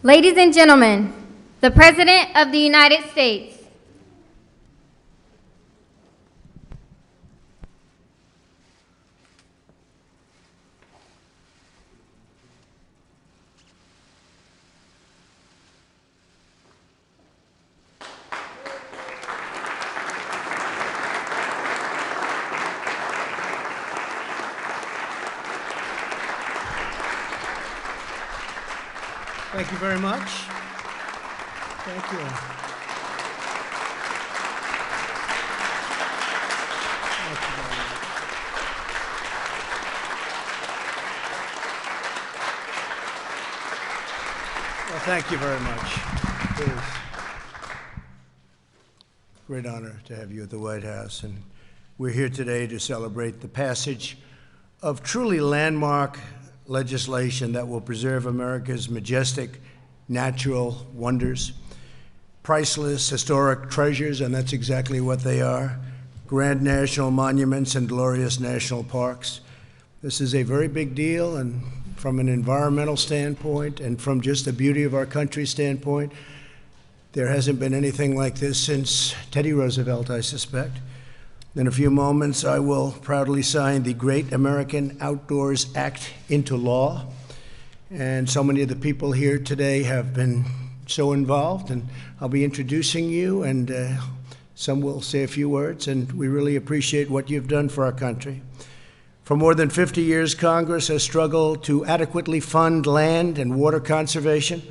Ladies and gentlemen, the President of the United States. Thank you very much. Thank you. Well, thank you very much. It is a great honor to have you at the White House, and we're here today to celebrate the passage of truly landmark legislation that will preserve America's majestic natural wonders. priceless historic treasures, and that's exactly what they are, grand national monuments and glorious national parks. This is a very big deal, and from an environmental standpoint and from just the beauty of our country standpoint, there hasn't been anything like this since Teddy Roosevelt, I suspect. In a few moments, I will proudly sign the Great American Outdoors Act into law. And so many of the people here today have been so involved, and I'll be introducing you, and some will say a few words, and we really appreciate what you've done for our country. For more than 50 years, Congress has struggled to adequately fund land and water conservation,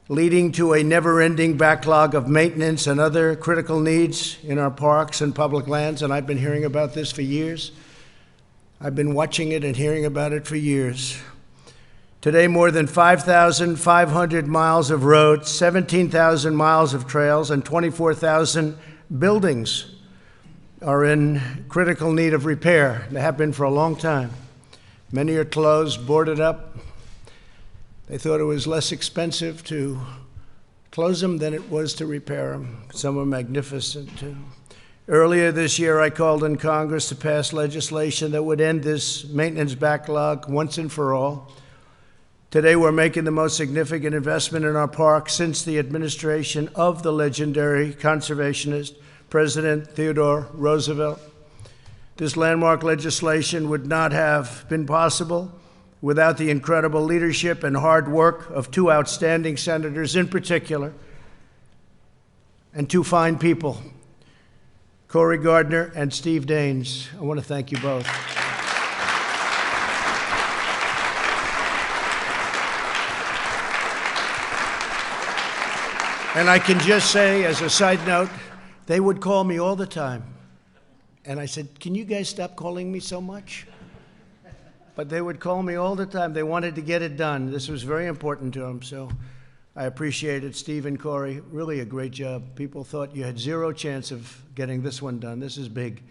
leading to a never-ending backlog of maintenance and other critical needs in our parks and public lands, and I've been hearing about this for years. I've been watching it and hearing about it for years. Today, more than 5,500 miles of roads, 17,000 miles of trails, and 24,000 buildings are in critical need of repair. They have been for a long time. Many are closed, boarded up. They thought it was less expensive to close them than it was to repair them. Some are magnificent, too. Earlier this year, I called on Congress to pass legislation that would end this maintenance backlog once and for all. Today, we're making the most significant investment in our parks since the administration of the legendary conservationist President Theodore Roosevelt. This landmark legislation would not have been possible without the incredible leadership and hard work of two outstanding senators in particular, and two fine people, Cory Gardner and Steve Daines. I want to thank you both. And I can just say, as a side note, they would call me all the time. And I said, can you guys stop calling me so much? But they would call me all the time. They wanted to get it done. This was very important to them, so I appreciate it. Steve and Cory, really a great job. People thought you had zero chance of getting this one done. This is big.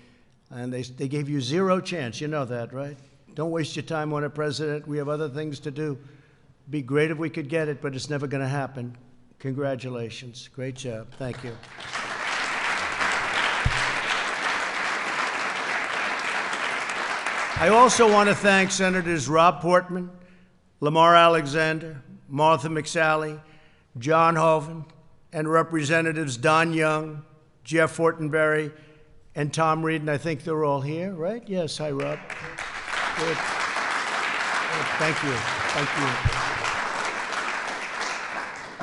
And they gave you zero chance. You know that, right? Don't waste your time on it, President. We have other things to do. It'd be great if we could get it, but it's never going to happen. Congratulations. Great job. Thank you. I also want to thank Senators Rob Portman, Lamar Alexander, Martha McSally, John Hoeven, and Representatives Don Young, Jeff Fortenberry, and Tom Reed, and I think they're all here, right? Yes, hi, Rob. Good. Good. Thank you. Thank you.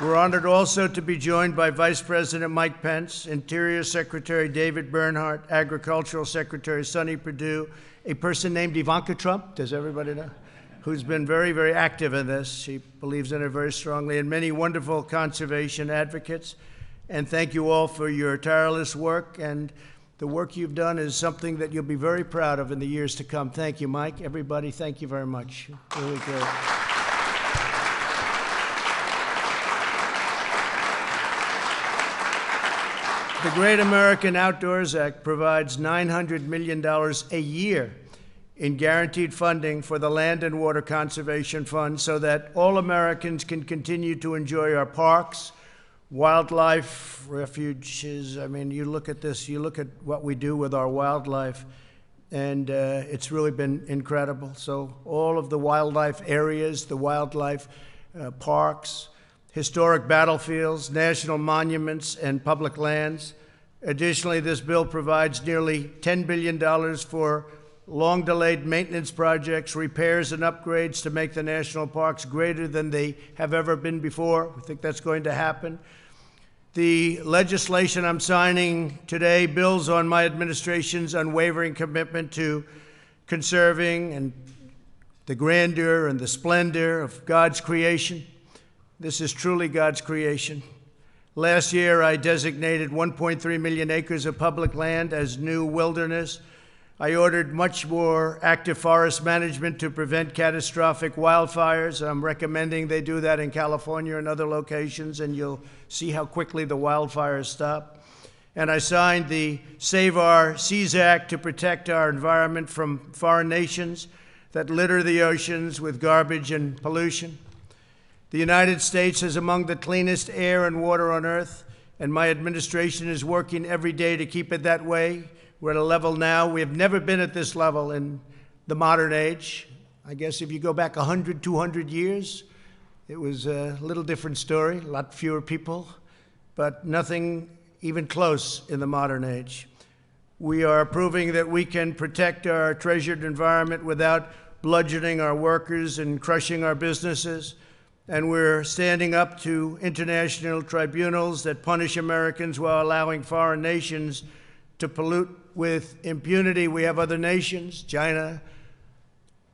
We're honored also to be joined by Vice President Mike Pence, Interior Secretary David Bernhardt, Agricultural Secretary Sonny Perdue, a person named Ivanka Trump, does everybody know? Who's been very, very active in this. She believes in it very strongly, and many wonderful conservation advocates. And thank you all for your tireless work, and the work you've done is something that you'll be very proud of in the years to come. Thank you, Mike. Everybody, thank you very much. Really great. The Great American Outdoors Act provides $900 million a year in guaranteed funding for the Land and Water Conservation Fund so that all Americans can continue to enjoy our parks, wildlife refuges. I mean, you look at this, you look at what we do with our wildlife, and it's really been incredible. So all of the wildlife areas, the wildlife parks, historic battlefields, national monuments, and public lands. Additionally, this bill provides nearly $10 billion for long-delayed maintenance projects, repairs, and upgrades to make the national parks greater than they have ever been before. I think that's going to happen. The legislation I'm signing today builds on my administration's unwavering commitment to conserving and the grandeur and the splendor of God's creation. This is truly God's creation. Last year, I designated 1.3 million acres of public land as new wilderness. I ordered much more active forest management to prevent catastrophic wildfires. I'm recommending they do that in California and other locations, and you'll see how quickly the wildfires stop. And I signed the Save Our Seas Act to protect our environment from foreign nations that litter the oceans with garbage and pollution. The United States is among the cleanest air and water on earth, and my administration is working every day to keep it that way. We're at a level now, we have never been at this level in the modern age. I guess if you go back 100, 200 years, it was a little different story, a lot fewer people, but nothing even close in the modern age. We are proving that we can protect our treasured environment without bludgeoning our workers and crushing our businesses. And we're standing up to international tribunals that punish Americans while allowing foreign nations to pollute with impunity. We have other nations, China,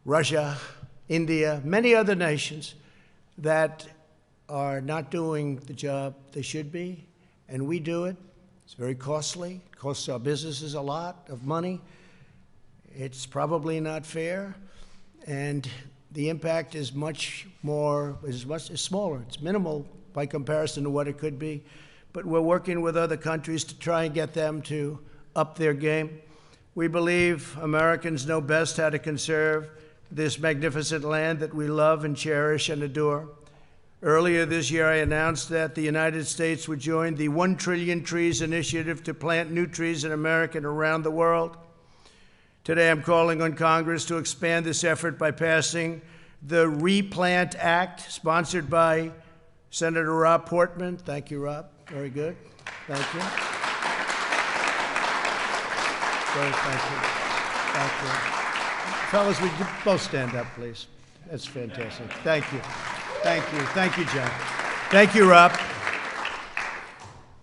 Russia, India, many other nations that are not doing the job they should be, and we do it. It's very costly. It costs our businesses a lot of money. It's probably not fair, and the impact is much smaller. It's minimal by comparison to what it could be, but we're working with other countries to try and get them to up their game. We believe Americans know best how to conserve this magnificent land that we love and cherish and adore. Earlier this year, I announced that the United States would join the 1 Trillion Trees initiative to plant new trees in America and around the world. Today, I'm calling on Congress to expand this effort by passing the Replant Act, sponsored by Senator Rob Portman. Thank you, Rob. Very good. Thank you. Thank you. Thank you. Fellas, would you both stand up, please? That's fantastic. Thank you. Thank you. Thank you, John. Thank you, Rob.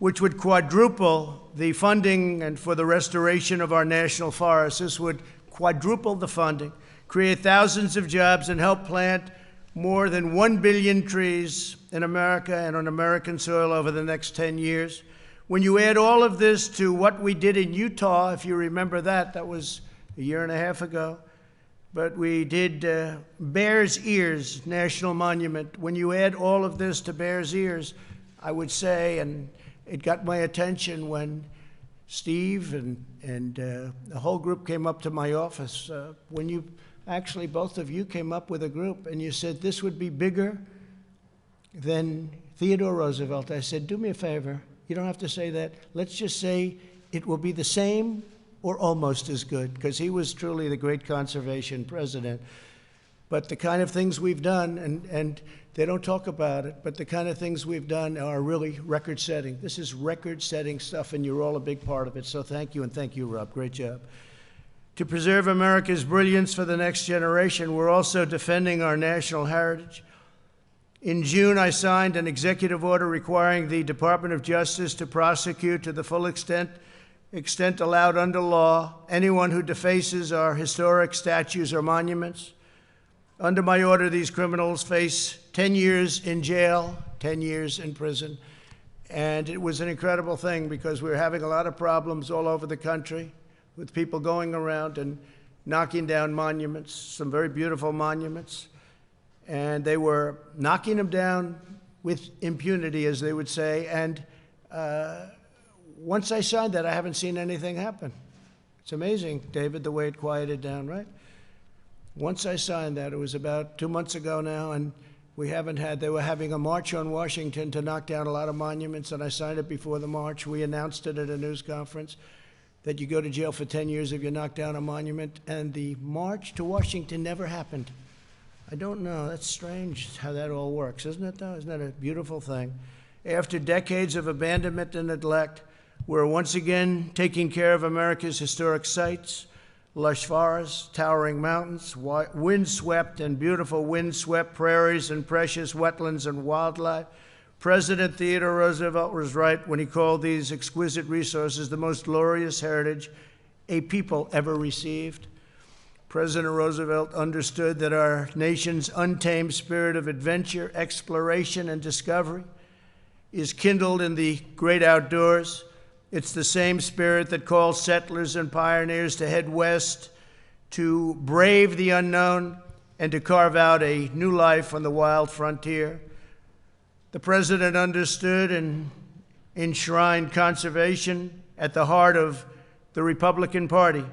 Which would quadruple the funding and for the restoration of our national forests. This would quadruple the funding, create thousands of jobs, and help plant more than 1 billion trees in America and on American soil over the next 10 years. When you add all of this to what we did in Utah, if you remember that was a year and a half ago, but we did Bears Ears National Monument. When you add all of this to Bears Ears, I would say, and it got my attention when Steve and the whole group came up to my office, when you actually, both of you came up with a group and you said this would be bigger than Theodore Roosevelt. I said, do me a favor, you don't have to say that. Let's just say it will be the same or almost as good, because he was truly the great conservation president. But the kind of things we've done, and they don't talk about it, but the kind of things we've done are really record-setting. This is record-setting stuff, and you're all a big part of it. So thank you, and thank you, Rob. Great job. To preserve America's brilliance for the next generation, we're also defending our national heritage. In June, I signed an executive order requiring the Department of Justice to prosecute to the full extent allowed under law anyone who defaces our historic statues or monuments. Under my order, these criminals face 10 years in jail, 10 years in prison. And it was an incredible thing because we were having a lot of problems all over the country with people going around and knocking down monuments, some very beautiful monuments. And they were knocking them down with impunity, as they would say. And once I signed that, I haven't seen anything happen. It's amazing, David, the way it quieted down, right? Once I signed that, it was about 2 months ago now, and they were having a march on Washington to knock down a lot of monuments, and I signed it before the march. We announced it at a news conference that you go to jail for 10 years if you knock down a monument, and the march to Washington never happened. I don't know, that's strange how that all works, isn't it though? Isn't that a beautiful thing? After decades of abandonment and neglect, we're once again taking care of America's historic sites, lush forests, towering mountains, windswept and beautiful windswept prairies and precious wetlands and wildlife. President Theodore Roosevelt was right when he called these exquisite resources the most glorious heritage a people ever received. President Roosevelt understood that our nation's untamed spirit of adventure, exploration, and discovery is kindled in the great outdoors. It's the same spirit that calls settlers and pioneers to head west, to brave the unknown, and to carve out a new life on the wild frontier. The president understood and enshrined conservation at the heart of the Republican Party.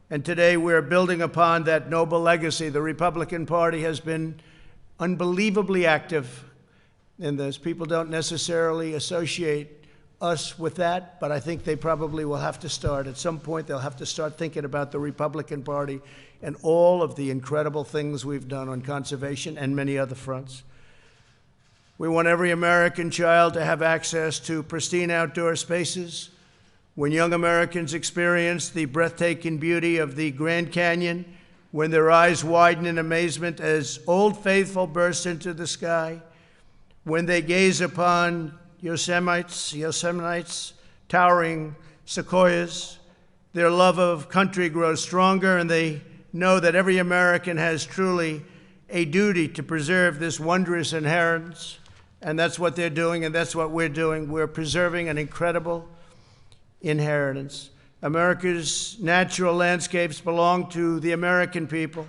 And today we're building upon that noble legacy. The Republican Party has been unbelievably active and those people don't necessarily associate us with that, but I think they probably will have to start. At some point, they'll have to start thinking about the Republican Party and all of the incredible things we've done on conservation and many other fronts. We want every American child to have access to pristine outdoor spaces. When young Americans experience the breathtaking beauty of the Grand Canyon, when their eyes widen in amazement as Old Faithful bursts into the sky, when they gaze upon Yosemite's towering sequoias, their love of country grows stronger, and they know that every American has truly a duty to preserve this wondrous inheritance. And that's what they're doing, and that's what we're doing. We're preserving an incredible inheritance. America's natural landscapes belong to the American people.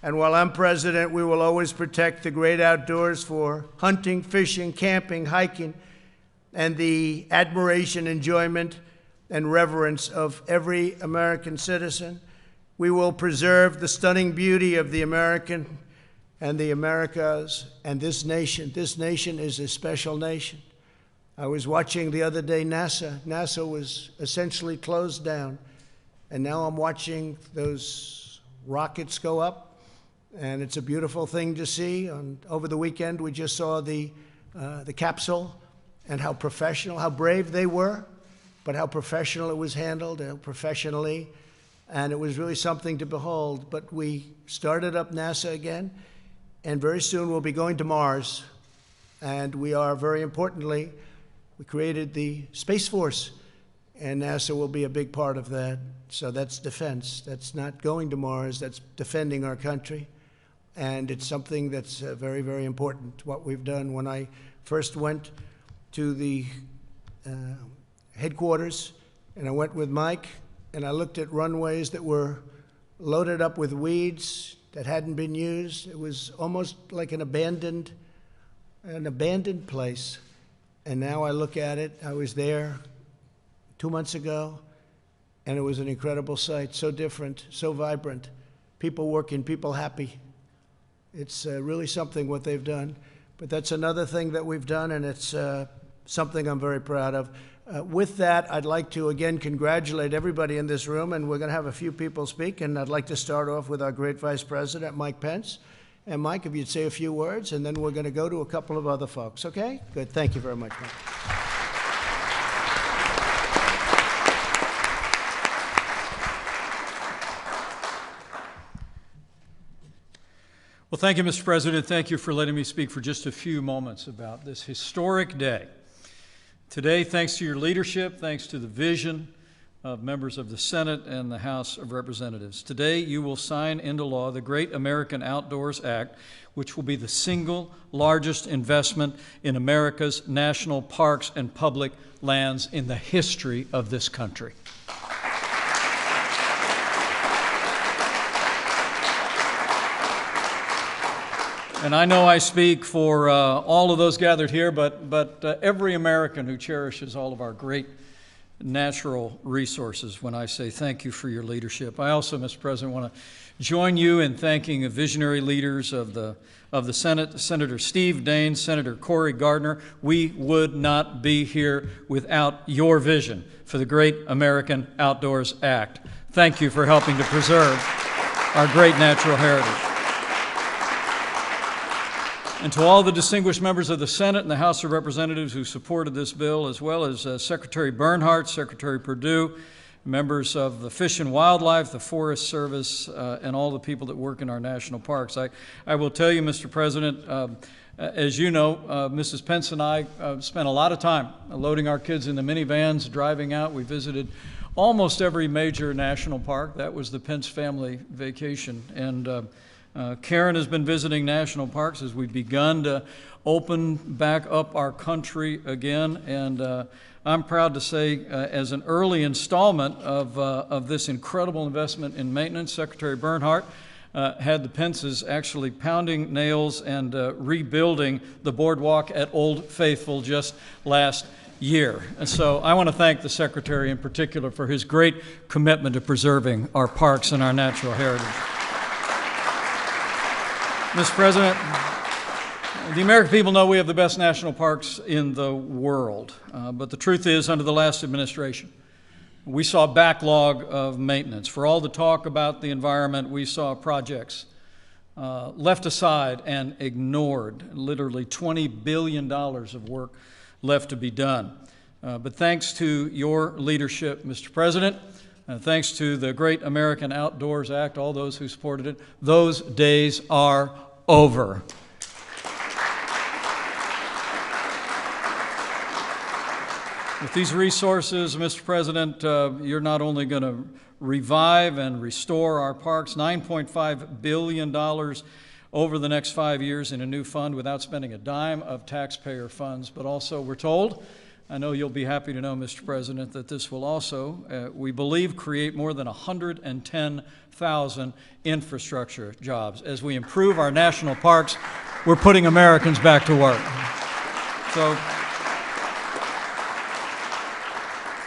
And while I'm president, we will always protect the great outdoors for hunting, fishing, camping, hiking, and the admiration, enjoyment, and reverence of every American citizen. We will preserve the stunning beauty of the American and the Americas and this nation. This nation is a special nation. I was watching the other day NASA. NASA was essentially closed down, and now I'm watching those rockets go up, and it's a beautiful thing to see. Over the weekend, we just saw the capsule and how professional, how brave they were, but how professional it was handled, how professionally, and it was really something to behold. But we started up NASA again, and very soon we'll be going to Mars. And we are, very importantly, we created the Space Force, and NASA will be a big part of that. So that's defense. That's not going to Mars, that's defending our country. And it's something that's very, very important, what we've done. When I first went to the headquarters, and I went with Mike, and I looked at runways that were loaded up with weeds that hadn't been used. It was almost like an abandoned place. And now I look at it. I was there 2 months ago, and it was an incredible sight, so different, so vibrant. People working, people happy. It's really something what they've done. But that's another thing that we've done, and it's something I'm very proud of. With that, I'd like to again congratulate everybody in this room, and we're going to have a few people speak, and I'd like to start off with our great Vice President, Mike Pence. And Mike, if you'd say a few words, and then we're going to go to a couple of other folks, okay? Good, thank you very much, Mike. Well, thank you, Mr. President. Thank you for letting me speak for just a few moments about this historic day. Today, thanks to your leadership, thanks to the vision of members of the Senate and the House of Representatives, today you will sign into law the Great American Outdoors Act, which will be the single largest investment in America's national parks and public lands in the history of this country. And I know I speak for all of those gathered here, but every American who cherishes all of our great natural resources when I say thank you for your leadership. I also, Mr. President, want to join you in thanking the visionary leaders of the Senate, Senator Steve Daines, Senator Cory Gardner. We would not be here without your vision for the Great American Outdoors Act. Thank you for helping to preserve our great natural heritage. And to all the distinguished members of the Senate and the House of Representatives who supported this bill, as well as Secretary Bernhardt, Secretary Perdue, members of the Fish and Wildlife, the Forest Service, and all the people that work in our national parks. I will tell you, Mr. President, as you know, Mrs. Pence and I spent a lot of time loading our kids in the minivans, driving out. We visited almost every major national park. That was the Pence family vacation. And Karen has been visiting national parks as we've begun to open back up our country again, and I'm proud to say as an early installment of this incredible investment in maintenance, Secretary Bernhardt had the Pences actually pounding nails and rebuilding the boardwalk at Old Faithful just last year. And so I want to thank the Secretary in particular for his great commitment to preserving our parks and our natural heritage. Mr. President, The American people know we have the best national parks in the world, but the truth is, under the last administration, we saw a backlog of maintenance. For all the talk about the environment, we saw projects left aside and ignored, literally $20 billion of work left to be done. But thanks to your leadership, Mr. President, thanks to the Great American Outdoors Act, all those who supported it, those days are over. With these resources, Mr. President, you're not only going to revive and restore our parks, $9.5 billion over the next 5 years in a new fund without spending a dime of taxpayer funds, but also we're told, I know you'll be happy to know, Mr. President, that this will also, we believe, create more than 110,000 infrastructure jobs. As we improve our national parks, we're putting Americans back to work. So,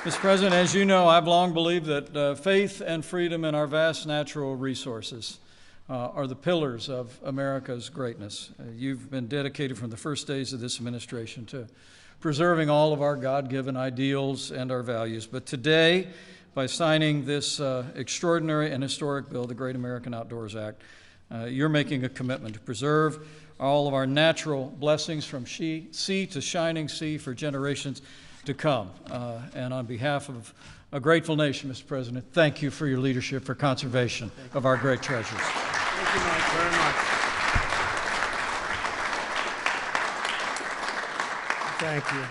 Mr. President, as you know, I've long believed that faith and freedom in our vast natural resources are the pillars of America's greatness. You've been dedicated from the first days of this administration to preserving all of our God-given ideals and our values. But today, by signing this extraordinary and historic bill, the Great American Outdoors Act, you're making a commitment to preserve all of our natural blessings from sea to shining sea for generations to come. And on behalf of a grateful nation, Mr. President, thank you for your leadership for conservation of our great treasures. Thank you, Mike, very much. Thank you.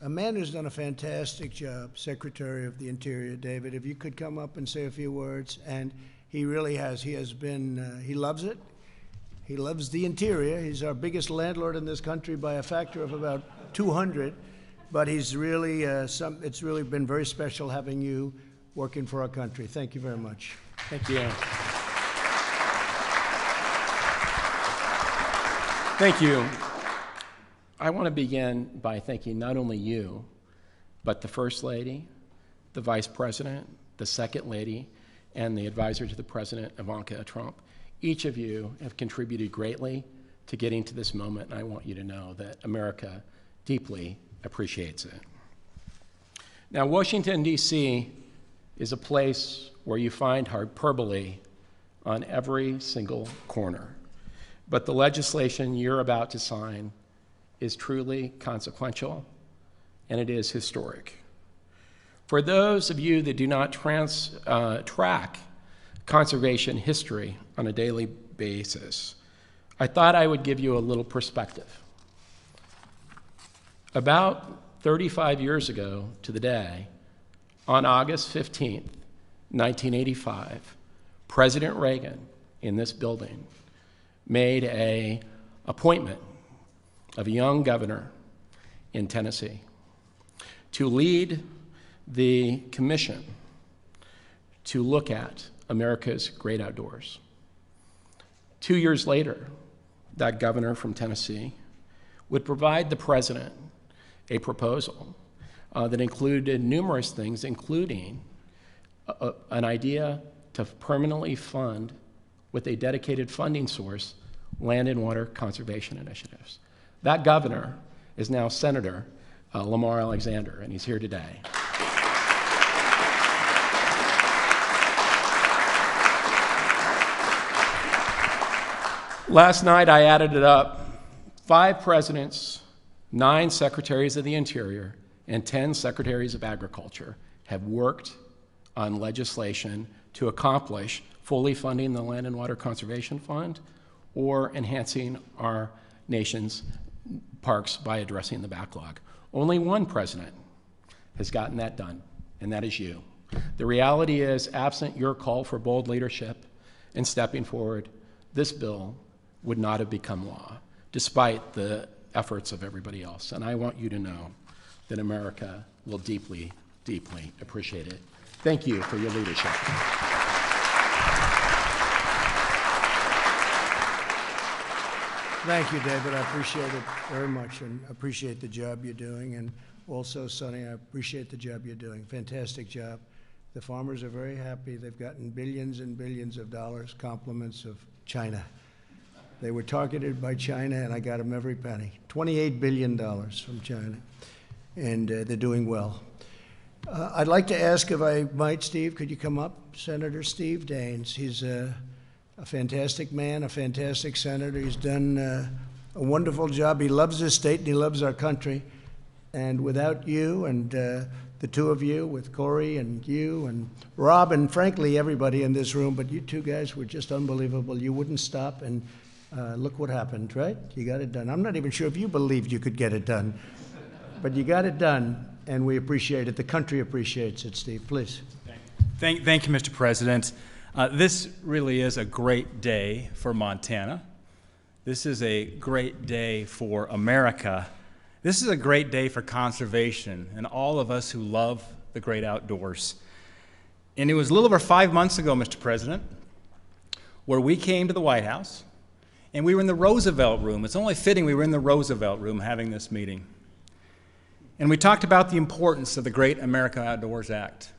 A man who's done a fantastic job, Secretary of the Interior, David, if you could come up and say a few words. And he really has. He has been, he loves it. He loves the interior. He's our biggest landlord in this country by a factor of about 200. But he's really, it's really been very special having you working for our country. Thank you very much. Thank you. Thank you. I want to begin by thanking not only you, but the First Lady, the Vice President, the Second Lady, and the advisor to the President, Ivanka Trump. Each of you have contributed greatly to getting to this moment, and I want you to know that America deeply appreciates it. Now, Washington, D.C. is a place where you find hyperbole on every single corner. But the legislation you're about to sign is truly consequential, and it is historic. For those of you that do not track conservation history on a daily basis, I thought I would give you a little perspective. About 35 years ago to the day, on August 15th, 1985, President Reagan in this building made an appointment of a young governor in Tennessee to lead the commission to look at America's great outdoors. 2 years later, that governor from Tennessee would provide the president a proposal that included numerous things, including an idea to permanently fund, with a dedicated funding source, land and water conservation initiatives. That governor is now Senator Lamar Alexander, and he's here today. Last night I added it up. 5 presidents, 9 secretaries of the Interior, and 10 secretaries of Agriculture have worked on legislation to accomplish fully funding the Land and Water Conservation Fund or enhancing our nation's parks by addressing the backlog. Only one president has gotten that done, and that is you. The reality is, absent your call for bold leadership and stepping forward, this bill would not have become law, despite the efforts of everybody else. And I want you to know that America will deeply, deeply appreciate it. Thank you for your leadership. Thank you, David. I appreciate it very much and appreciate the job you're doing. And also, Sonny, I appreciate the job you're doing. Fantastic job. The farmers are very happy. They've gotten billions and billions of dollars, compliments of China. They were targeted by China, and I got them every penny. $28 billion from China, and they're doing well. I'd like to ask, if I might, Steve, could you come up? Senator Steve Daines. He's a fantastic man, a fantastic senator. He's done a wonderful job. He loves his state and he loves our country. And without you and the two of you, with Corey and you and Rob and frankly everybody in this room, but you two guys were just unbelievable. You wouldn't stop, and look what happened, right? You got it done. I'm not even sure if you believed you could get it done, but you got it done, and we appreciate it. The country appreciates it, Steve. Please. Thank you, Mr. President. This really is a great day for Montana. This is a great day for America. This is a great day for conservation and all of us who love the great outdoors. And it was a little over 5 months ago, Mr. President, where we came to the White House, and we were in the Roosevelt Room. It's only fitting we were in the Roosevelt Room having this meeting. And we talked about the importance of the Great American Outdoors Act,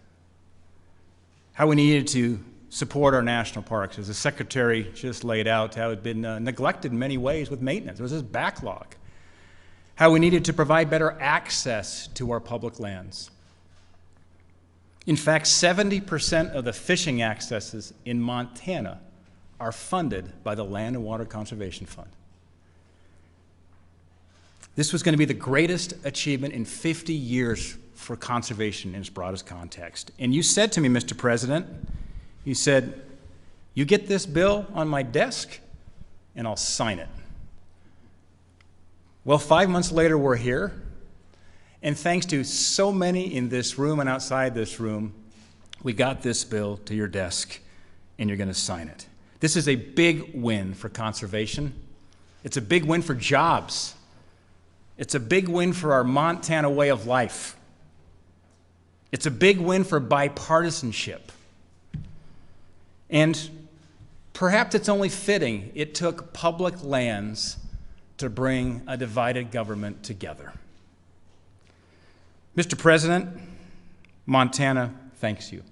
how we needed to support our national parks, as the Secretary just laid out, how it had been neglected in many ways with maintenance. There was this backlog. How we needed to provide better access to our public lands. In fact, 70% of the fishing accesses in Montana are funded by the Land and Water Conservation Fund. This was going to be the greatest achievement in 50 years for conservation in its broadest context. And you said to me, Mr. President, you said, you get this bill on my desk and I'll sign it. Well, 5 months later, we're here, and thanks to so many in this room and outside this room, we got this bill to your desk, and you're going to sign it. This is a big win for conservation. It's a big win for jobs. It's a big win for our Montana way of life. It's a big win for bipartisanship. And perhaps it's only fitting it took public lands to bring a divided government together. Mr. President, Montana thanks you.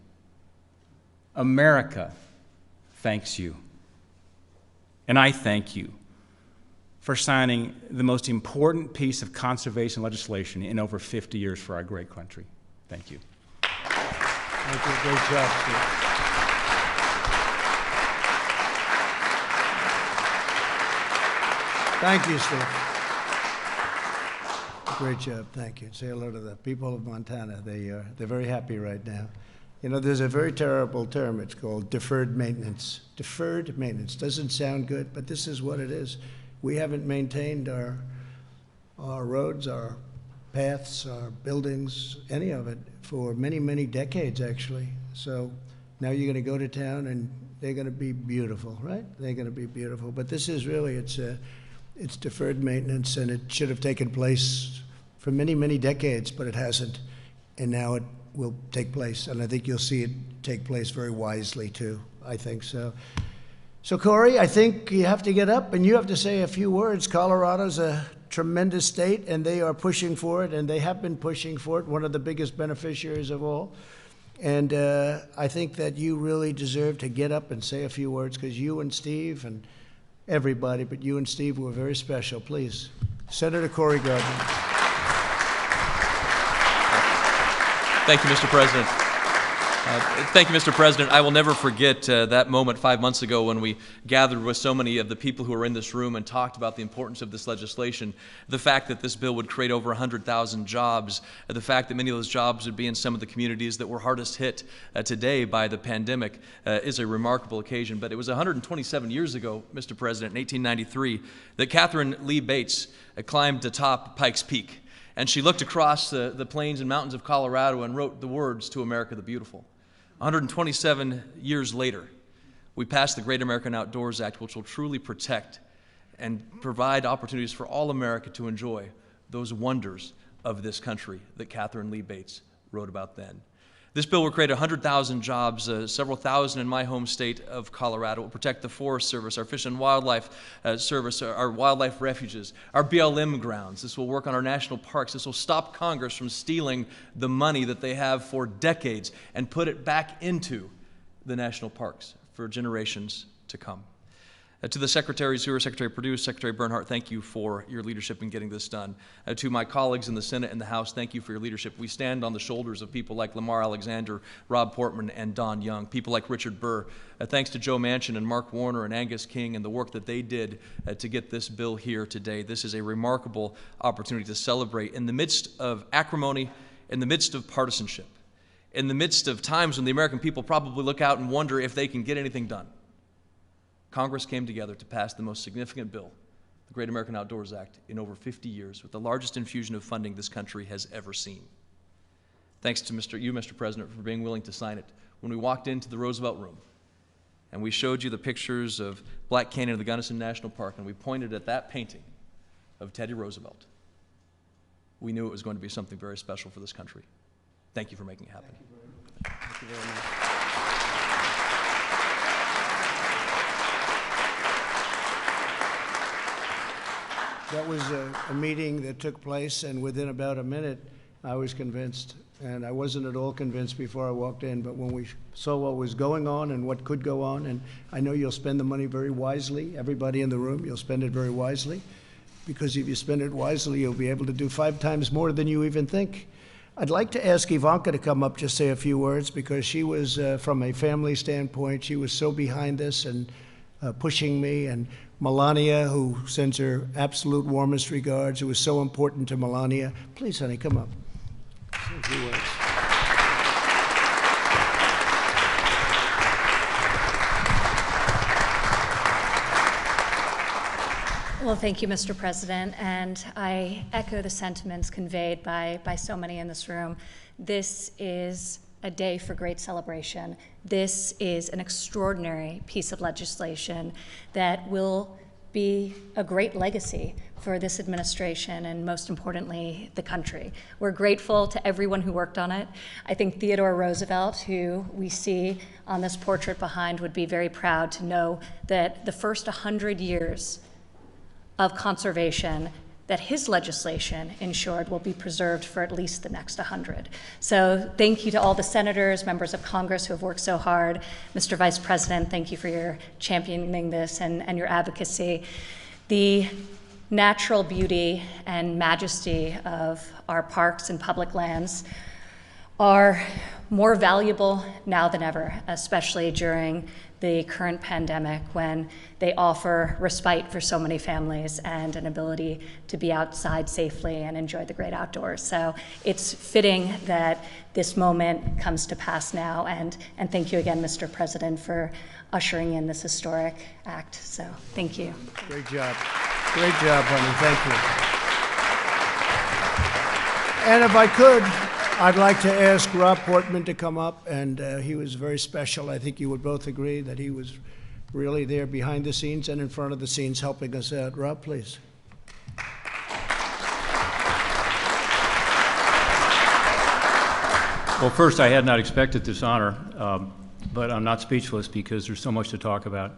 America thanks you. And I thank you for signing the most important piece of conservation legislation in over 50 years for our great country. Thank you. Thank you. Great job, Steve. Thank you, Steve. Great job. Thank you. Say hello to the people of Montana. They're very happy right now. You know, there's a very terrible term. It's called deferred maintenance. Deferred maintenance doesn't sound good, but this is what it is. We haven't maintained our roads, our paths, our buildings, any of it, for many, many decades, actually. So now you're going to go to town, and they're going to be beautiful, right? They're going to be beautiful. But this is really, it's deferred maintenance, and it should have taken place for many, many decades, but it hasn't. And now it will take place, and I think you'll see it take place very wisely, too. I think so. So, Corey, I think you have to get up, and you have to say a few words. Colorado's a tremendous state, and they are pushing for it, and they have been pushing for it, one of the biggest beneficiaries of all. And I think that you really deserve to get up and say a few words, because you and Steve and everybody, but you and Steve were very special. Please, Senator Corey Gardner. Thank you, Mr. President. Thank you, Mr. President. I will never forget that moment 5 months ago when we gathered with so many of the people who are in this room and talked about the importance of this legislation, the fact that this bill would create over 100,000 jobs, the fact that many of those jobs would be in some of the communities that were hardest hit today by the pandemic is a remarkable occasion. But it was 127 years ago, Mr. President, in 1893, that Catherine Lee Bates climbed atop Pikes Peak. And she looked across the plains and mountains of Colorado and wrote the words to America the Beautiful. 127 years later, we passed the Great American Outdoors Act, which will truly protect and provide opportunities for all America to enjoy those wonders of this country that Catherine Lee Bates wrote about then. This bill will create 100,000 jobs, several thousand in my home state of Colorado. It will protect the Forest Service, our Fish and Wildlife Service, our wildlife refuges, our BLM grounds. This will work on our national parks. This will stop Congress from stealing the money that they have for decades and put it back into the national parks for generations to come. To the secretaries who are Secretary Perdue, Secretary Bernhardt, thank you for your leadership in getting this done. To my colleagues in the Senate and the House, thank you for your leadership. We stand on the shoulders of people like Lamar Alexander, Rob Portman, and Don Young, people like Richard Burr. Thanks to Joe Manchin and Mark Warner and Angus King and the work that they did to get this bill here today. This is a remarkable opportunity to celebrate in the midst of acrimony, in the midst of partisanship, in the midst of times when the American people probably look out and wonder if they can get anything done. Congress came together to pass the most significant bill, the Great American Outdoors Act, in over 50 years, with the largest infusion of funding this country has ever seen. Thanks to you, Mr. President, for being willing to sign it. When we walked into the Roosevelt Room and we showed you the pictures of Black Canyon of the Gunnison National Park and we pointed at that painting of Teddy Roosevelt, we knew it was going to be something very special for this country. Thank you for making it happen. Thank you very much. That was a meeting that took place, and within about a minute, I was convinced. And I wasn't at all convinced before I walked in, but when we saw what was going on and what could go on, and I know you'll spend the money very wisely, everybody in the room, you'll spend it very wisely, because if you spend it wisely, you'll be able to do 5 times more than you even think. I'd like to ask Ivanka to come up, just say a few words, because she was, from a family standpoint, she was so behind this and pushing me, and Melania, who sends her absolute warmest regards. It was so important to Melania. Please, honey, come up. Say a few words. Well, thank you, Mr. President, and I echo the sentiments conveyed by so many in this room. This is a day for great celebration. This is an extraordinary piece of legislation that will be a great legacy for this administration and, most importantly, the country. We're grateful to everyone who worked on it. I think Theodore Roosevelt, who we see on this portrait behind, would be very proud to know that the first 100 years of conservation that his legislation ensured will be preserved for at least the next 100. So thank you to all the senators, members of Congress who have worked so hard. Mr. Vice President, thank you for your championing this and your advocacy. The natural beauty and majesty of our parks and public lands are more valuable now than ever, especially during the current pandemic, when they offer respite for so many families and an ability to be outside safely and enjoy the great outdoors. So it's fitting that this moment comes to pass now, and thank you again, Mr. President, for ushering in this historic act. So thank you. Great job. Great job, honey. Thank you. And if I could, I'd like to ask Rob Portman to come up, and he was very special. I think you would both agree that he was really there behind the scenes and in front of the scenes helping us out. Rob, please. Well, first, I had not expected this honor, but I'm not speechless because there's so much to talk about.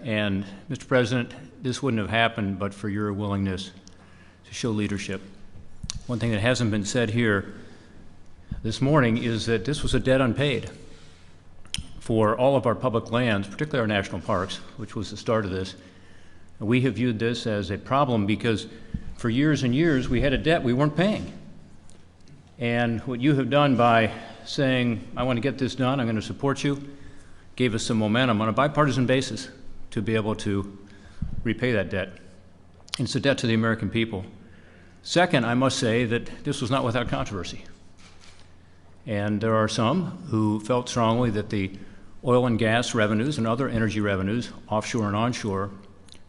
And, Mr. President, this wouldn't have happened but for your willingness to show leadership. One thing that hasn't been said here this morning is that this was a debt unpaid for all of our public lands, particularly our national parks, which was the start of this. And we have viewed this as a problem because for years and years we had a debt we weren't paying. And what you have done by saying, I want to get this done, I'm going to support you, gave us some momentum on a bipartisan basis to be able to repay that debt. It's a debt to the American people. Second, I must say that this was not without controversy. And there are some who felt strongly that the oil and gas revenues and other energy revenues, offshore and onshore,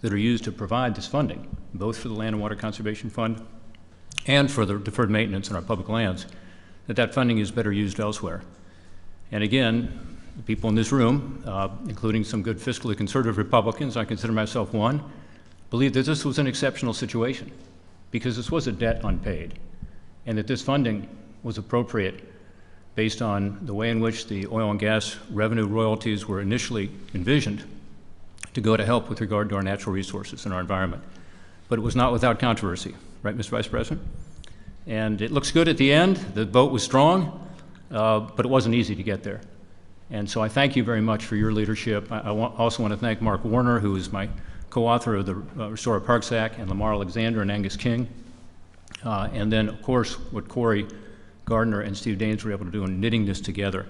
that are used to provide this funding, both for the Land and Water Conservation Fund and for the deferred maintenance in our public lands, that funding is better used elsewhere. And again, the people in this room, including some good fiscally conservative Republicans, I consider myself one, believe that this was an exceptional situation because this was a debt unpaid and that this funding was appropriate based on the way in which the oil and gas revenue royalties were initially envisioned to go to help with regard to our natural resources and our environment. But it was not without controversy, right, Mr. Vice President? And it looks good at the end. The vote was strong, but it wasn't easy to get there. And so I thank you very much for your leadership. I also want to thank Mark Warner, who is my co-author of the Restore Our Parks Act, and Lamar Alexander and Angus King. And then, of course, what Corey Gardner and Steve Daines were able to do in knitting this together,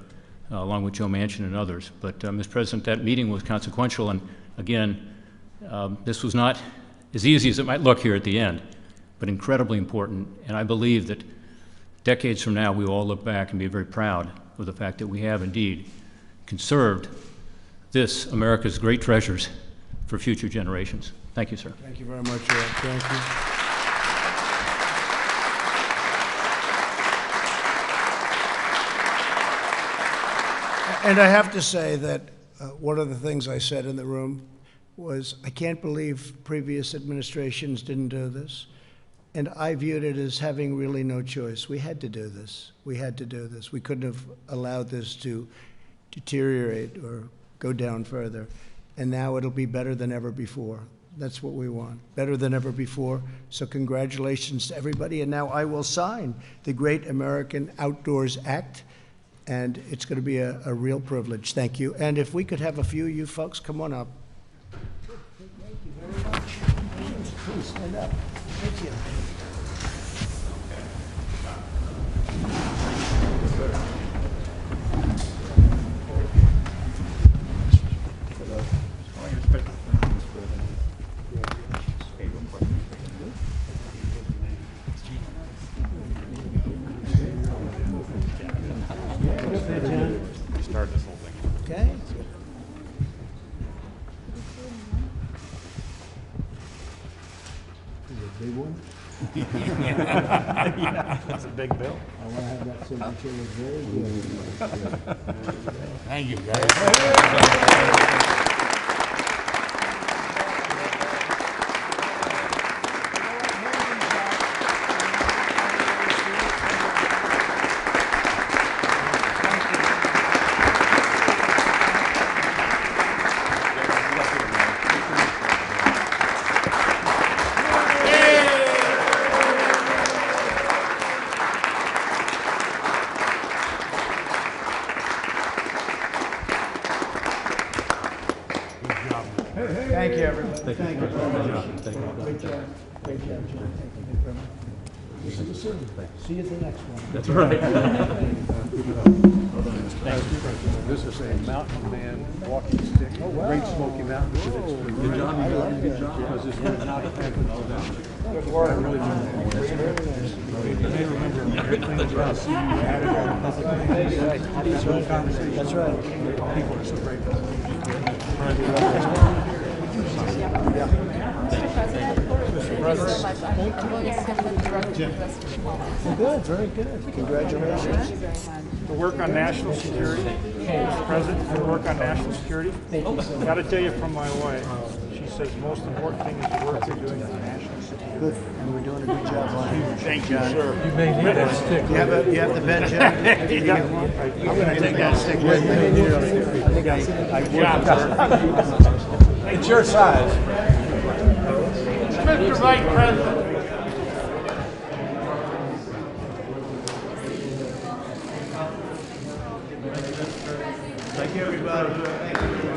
along with Joe Manchin and others. But, Mr. President, that meeting was consequential, and again, this was not as easy as it might look here at the end, but incredibly important. And I believe that decades from now, we will all look back and be very proud of the fact that we have indeed conserved this, America's great treasures, for future generations. Thank you, sir. Thank you very much, Ed. Thank you. And I have to say that one of the things I said in the room was, I can't believe previous administrations didn't do this. And I viewed it as having really no choice. We had to do this. We had to do this. We couldn't have allowed this to deteriorate or go down further. And now it'll be better than ever before. That's what we want, better than ever before. So congratulations to everybody. And now I will sign the Great American Outdoors Act. And it's going to be a real privilege. Thank you. And if we could have a few of you folks come on up. Thank you very much. Please stand up. Thank you. Start this whole thing. Okay. Big one? Yeah, that's a big bill. I want to have that signature look very good. Thank you, guys. Thank you, everybody. Thank you. Great job. Great job, John. Thank you very much. See you soon. See you at the next one. That's right. This is a mountain man walking stick, Great Smoky Mountains. Good job, you guys. Good job. Because this would not have happened without you. I really you may remember everything about seeing you had it on public conversation. That's right. People are so grateful. Good, very good. Congratulations. To work on national security, Mr. President, to work on national security. Got to tell you from my wife, she says most important thing is the work you're doing on national security. Good, and we're doing a good job on it. Thank you, sir. You may need that stick. You have the pen, Jim? You got one? I'm going to take that stick with me. I think I It's your size. Mr. Vice President. Thank you, everybody. Thank you.